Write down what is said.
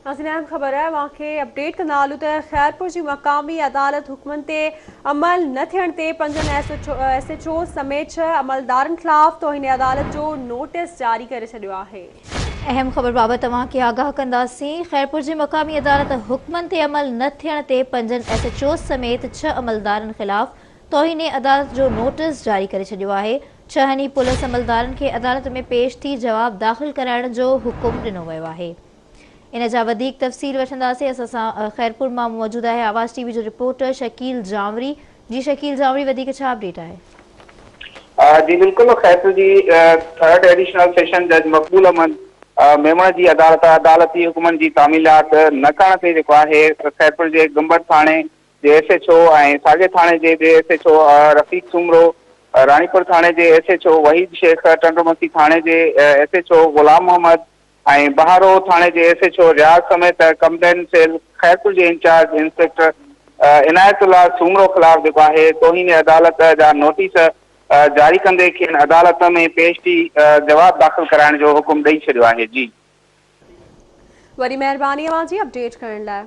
अहम ख़बर है वाके अपडेट कंदालू त खैरपुर की मकामी अदालत हुक्मन ते अमल न थियण ते 5 SHO समेत 6 अमलदारन खिलाफ तौहीन अदालत जो नोटिस जारी करे छडियो है। अहम ख़बर बाबत तव्हांखे आगाह कंदासीं। खैरपुर जी मक़ामी अदालत हुक्मनि ते अमल न थियण ते 5 SHO समेत 6 अमलदारनि ख़िलाफ़ तौहीन अदालत जो नोटिस जारी करे छडियो आहे। 6 पुलिस अमलदारनि खे अदालत में पेश थी जवाब दाख़िल कराइण जो हुकुम ॾिनो वियो आहे। इन जा वधीक तफ़सील वठंदासीं। असां सां खैरपुर मां मौजूद आहे आवाज़ टीवी जो रिपोर्टर शकील जावरी। जी शकील जावरी, वधीक छा अपडेट आहे? जी बिल्कुल, खैरपुर जी थर्ड एडिशनल सेशन जज मकबूल अहमद मेमण जी अदालती हुकुमनि जी तामीलात न करण ते जेको आहे खैरपुर जे गंबर थाणे जे SHO ऐं साॻे थाणे जे SHO रफ़ीक सुमरो, रानीपुर थाणे जे SHO वहीद शेख, टंडोमसी थाणे जे SHO गुलाम मोहम्मद ऐं बहारो थाणे जे SHO रियाज़ समेत कंप्लेन सेल खैरपुर जे इंचार्ज इंस्पेक्टर इनायतुल्ला सुमरो ख़िलाफ़ जेको आहे तौहीन अदालत जा नोटिस जारी कंदे खेनि अदालत में पेश थी जवाब दाख़िल कराइण जो हुकुम ॾेई छॾियो आहे। जी वरी महिरबानी जी अपडेट करण लाइ।